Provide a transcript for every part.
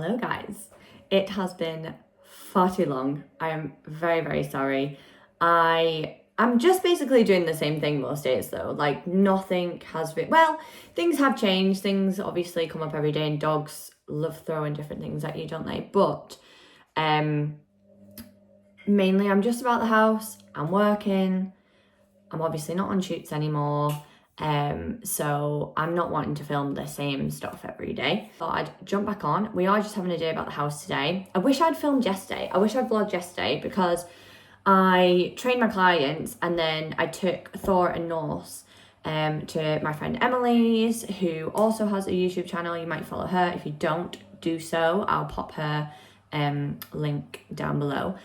Hello guys, it has been far too long. I am very, very sorry. I'm just basically doing the same thing most days though. Like nothing has been, well, things have changed. Things obviously come up every day and dogs love throwing different things at you, don't they? But mainly I'm just about the house. I'm working. I'm obviously not on shoots anymore. So I'm not wanting to film the same stuff every day. Thought I'd jump back on. We are just having a day about the house today. I wish I'd filmed yesterday. I wish I'd vlogged yesterday because I trained my clients and then I took Thor and Norse to my friend Emily's, who also has a YouTube channel. You might follow her. If you don't, do so. I'll pop her link down below.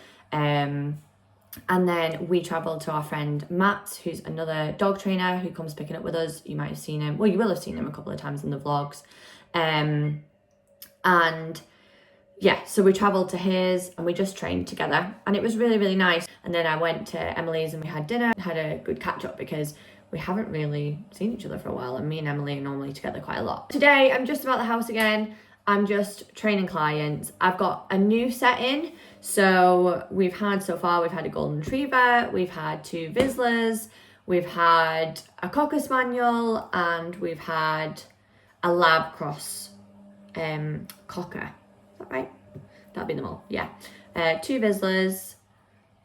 And then we travelled to our friend Matt, who's another dog trainer who comes picking up with us. You might have seen him. Well, you will have seen him a couple of times in the vlogs. And yeah, so we travelled to his and we just trained together. And it was really, really nice. And then I went to Emily's and we had dinner. Had a good catch up because we haven't really seen each other for a while. And me and Emily are normally together quite a lot. Today, I'm just about the house again. I'm just training clients. I've got a new set in. So we've had a golden retriever, we've had 2 Vizslas, we've had a cocker spaniel, and we've had a lab cross cocker. Is that right? That'll be them all. Yeah. 2 Vizslas.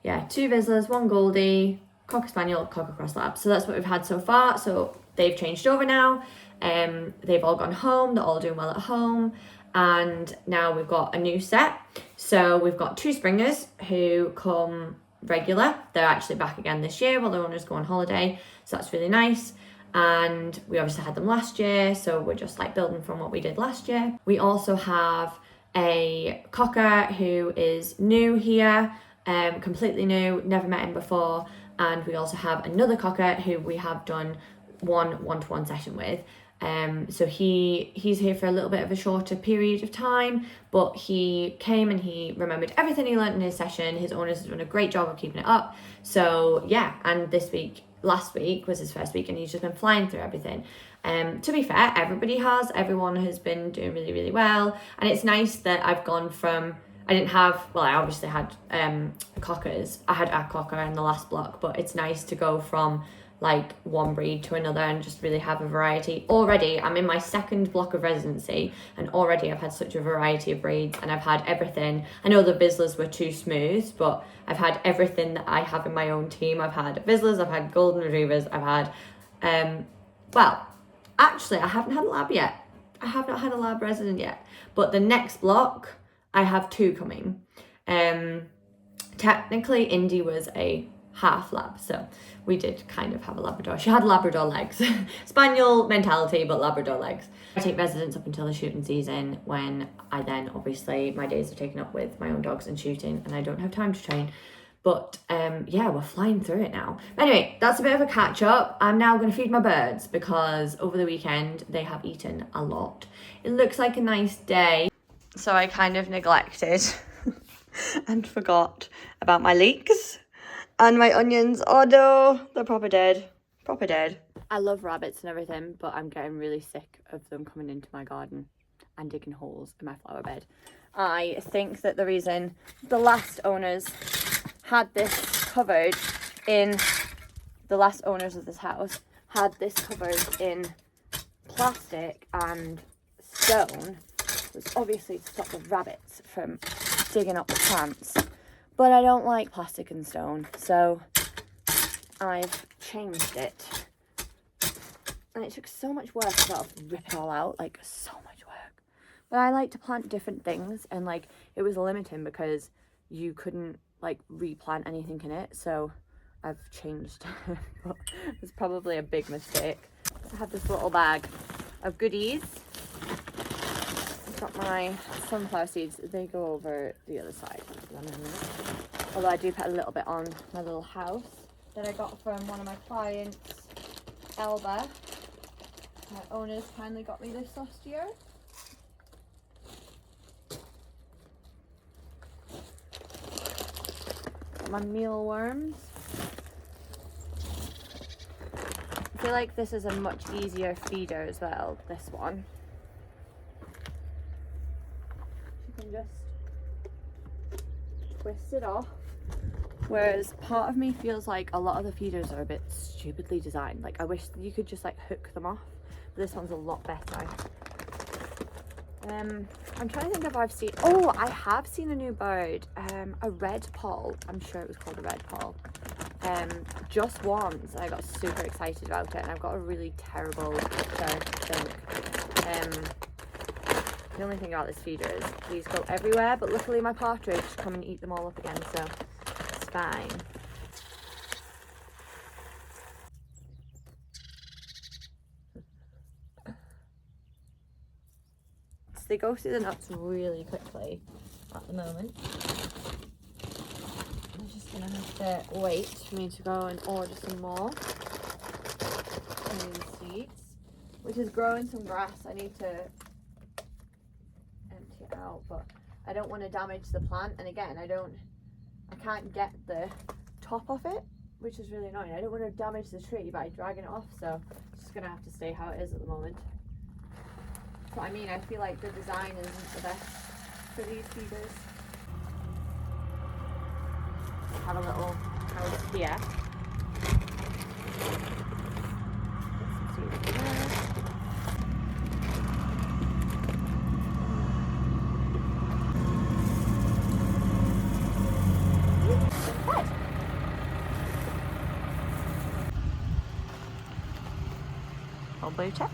Yeah, 2 Vizslas, 1 Goldie, cocker spaniel, cocker cross lab. So that's what we've had so far. So they've changed over now. They've all gone home. They're all doing well at home. And now we've got a new set. So we've got 2 Springers who come regular. They're actually back again this year while the owners go on holiday. So that's really nice. And we obviously had them last year. So we're just like building from what we did last year. We also have a cocker who is new here, completely new, never met him before. And we also have another cocker who we have done one-to-one session with. So he's here for a little bit of a shorter period of time, but he came and he remembered everything he learned in his session. His owners have done a great job of keeping it up. So yeah, and last week was his first week and he's just been flying through everything. To be fair, everyone has been doing really, really well. And it's nice that I've gone from, I obviously had cockers. I had a cocker in the last block, but it's nice to go from like one breed to another and just really have a variety. Already, I'm in my 2nd block of residency and already I've had such a variety of breeds and I've had everything. I know the Vizslas were too smooth, but I've had everything that I have in my own team. I've had Vizslas, I've had golden retrievers, I've had, well, actually I haven't had a lab yet. I have not had a lab resident yet, but the next block I have 2 coming. Technically Indy was a half lab, so we did kind of have a Labrador. She had Labrador legs. Spaniel mentality, but Labrador legs. I take residents up until the shooting season when I then obviously my days are taken up with my own dogs and shooting and I don't have time to train. But yeah, we're flying through it now. Anyway, that's a bit of a catch up. I'm now going to feed my birds because over the weekend they have eaten a lot. It looks like a nice day. So I kind of neglected and forgot about my leeks. And my onions, oh no, they're proper dead. Proper dead. I love rabbits and everything, but I'm getting really sick of them coming into my garden and digging holes in my flower bed. I think that the reason the last owners had this covered in, the last owners of this house had this covered in plastic and stone was obviously to stop the rabbits from digging up the plants. But I don't like plastic and stone, so I've changed it. And it took so much work to sort of rip it all out, like so much work. But I like to plant different things and like it was limiting because you couldn't like replant anything in it, so I've changed it. But it's probably a big mistake. I have this little bag of goodies. I've got my sunflower seeds. They go over the other side. Although I do put a little bit on my little house that I got from one of my clients, Elba. My owners kindly got me this last year. Got my mealworms. I feel like this is a much easier feeder as well, this one. can just twist it off. Whereas part of me feels like a lot of the feeders are a bit stupidly designed. Like, I wish you could just like hook them off, but this one's a lot better. I'm trying to think if I've seen, oh, I have seen a new bird, a red poll. I'm sure it was called a red poll. Just once, and I got super excited about it, and I've got a really terrible thing. The only thing about this feeder is these go everywhere, but luckily my partridge come and eat them all up again, so it's fine. So they go through the nuts really quickly at the moment. I'm just gonna have to wait for me to go and order some more seeds, which is growing some grass. I need to empty it out, but I don't want to damage the plant, and again I can't get the top off it, which is really annoying. I don't want to damage the tree by dragging it off, so it's just gonna have to stay how it is at the moment. But I mean, I feel like the design isn't the best for these feeders. I have a little house here. Blue chip.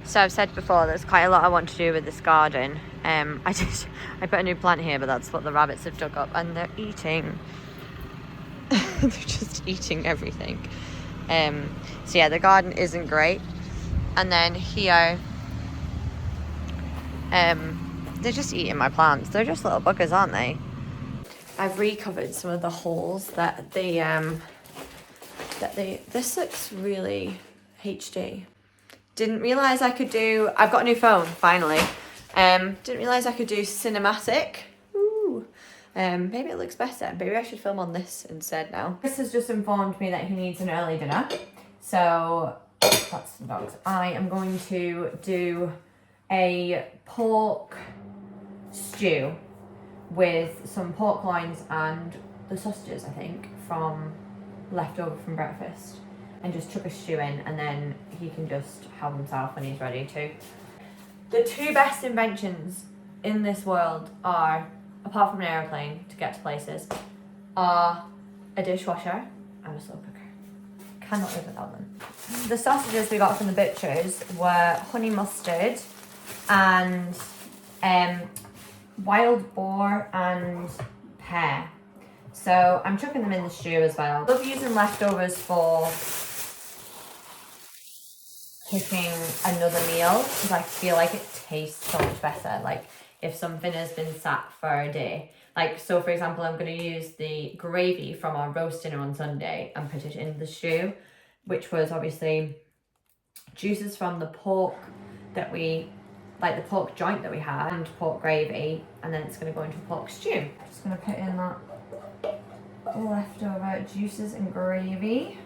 So I've said before, there's quite a lot I want to do with this garden. I put a new plant here, but that's what the rabbits have dug up, and they're eating. They're just eating everything. So yeah, the garden isn't great. And then here, they're just eating my plants. They're just little buggers, aren't they? I've recovered some of the holes that this looks really HD. Didn't realise I could do, I've got a new phone, finally. Didn't realise I could do cinematic. Ooh. Maybe it looks better. Maybe I should film on this instead now. Chris has just informed me that he needs an early dinner. So, that's the dogs. I am going to do a pork stew with some pork loins and the sausages, I think, left over from breakfast, and just chuck a stew in, and then he can just help himself when he's ready to. The two best inventions in this world are, apart from an aeroplane to get to places, are a dishwasher and a slow cooker. Cannot live without them. The sausages we got from the butchers were honey mustard and wild boar and pear. So I'm chucking them in the stew as well. I love using leftovers for cooking another meal because I feel like it tastes so much better. Like if something has been sat for a day. Like, so for example, I'm going to use the gravy from our roast dinner on Sunday and put it in the stew, which was obviously juices from the pork that we, like the pork joint that we had, and pork gravy, and then it's going to go into a pork stew. Just going to put in that leftover juices and gravy.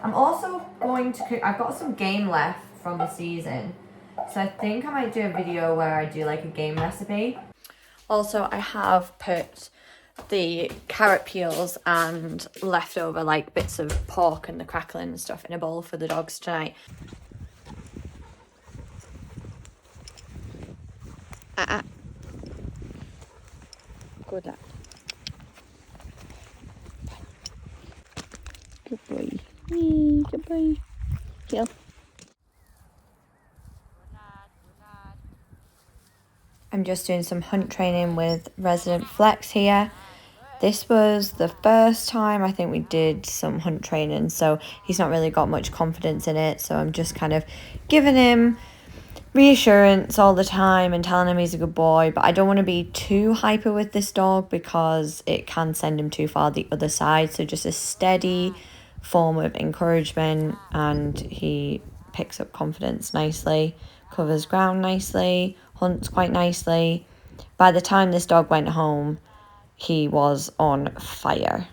I'm also going to cook, I've got some game left from the season, so I think I might do a video where I do like a game recipe. Also, I have put the carrot peels and leftover like bits of pork and the crackling and stuff in a bowl for the dogs tonight. Good lad. Good boy. Good boy. Kill. I'm just doing some hunt training with resident Flex here. This was the first time I think we did some hunt training, so he's not really got much confidence in it, so I'm just kind of giving him reassurance all the time and telling him he's a good boy, but I don't want to be too hyper with this dog because it can send him too far the other side, so just a steady form of encouragement, and he picks up confidence nicely, covers ground nicely, hunts quite nicely. By the time this dog went home, he was on fire.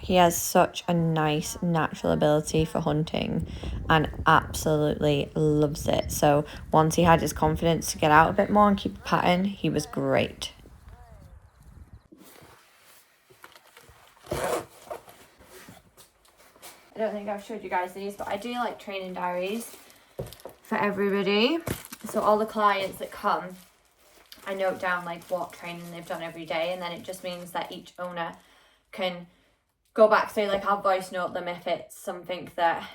He has such a nice natural ability for hunting and absolutely loves it. So once he had his confidence to get out a bit more and keep a pattern, he was great. I don't think I've showed you guys these, but I do like training diaries for everybody. So all the clients that come, I note down like what training they've done every day, and then it just means that each owner can go back. So like I'll voice note them if it's something that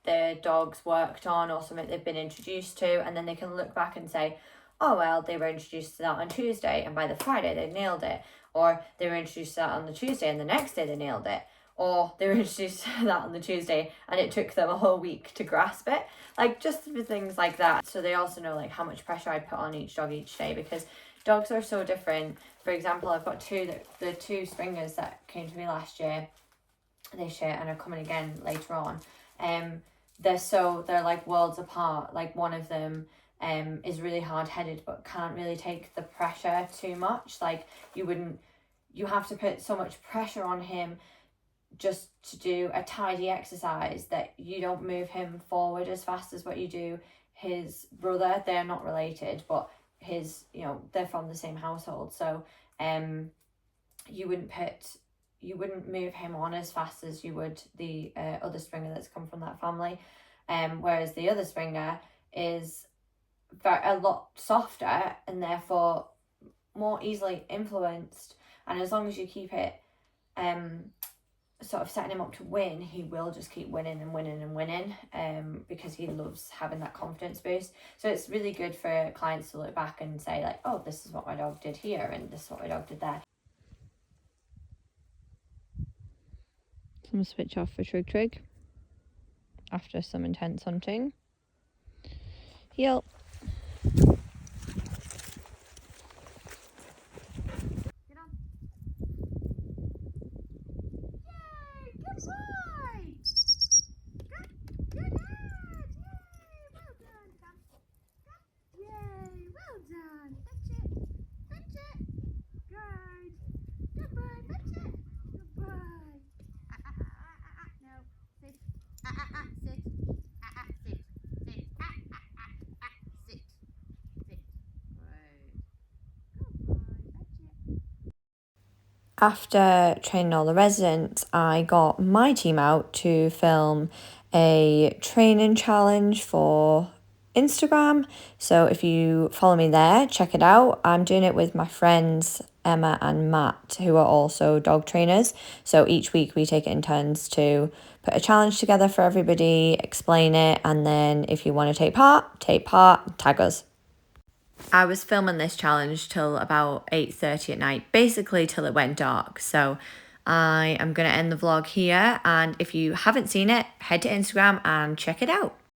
their dog's worked on or something they've been introduced to, and then they can look back and say, oh well, they were introduced to that on Tuesday and by the Friday they nailed it, or they were introduced to that on the Tuesday and the next day they nailed it, or they were introduced to that on the Tuesday and it took them a whole week to grasp it. Like just for things like that. So they also know like how much pressure I put on each dog each day, because dogs are so different. For example, I've got the two springers that came to me last year this year and are coming again later on. They're like worlds apart. Like one of them is really hard-headed but can't really take the pressure too much. Like you have to put so much pressure on him just to do a tidy exercise that you don't move him forward as fast as what you do his brother. They're not related, but they're from the same household, so you wouldn't move him on as fast as you would the other springer that's come from that family, whereas the other springer is a lot softer and therefore more easily influenced, and as long as you keep it sort of setting him up to win, he will just keep winning and winning and winning, because he loves having that confidence boost. So it's really good for clients to look back and say like, oh, this is what my dog did here and this is what my dog did there. Some switch off for Trig after some intense hunting. Heel. After training all the residents, I got my team out to film a training challenge for Instagram. So if you follow me there, check it out. I'm doing it with my friends Emma and Matt, who are also dog trainers. So each week we take it in turns to put a challenge together for everybody, explain it, and then if you want to take part, tag us. I was filming this challenge till about 8:30 at night, basically till it went dark. So I am going to end the vlog here, and if you haven't seen it, head to Instagram and check it out.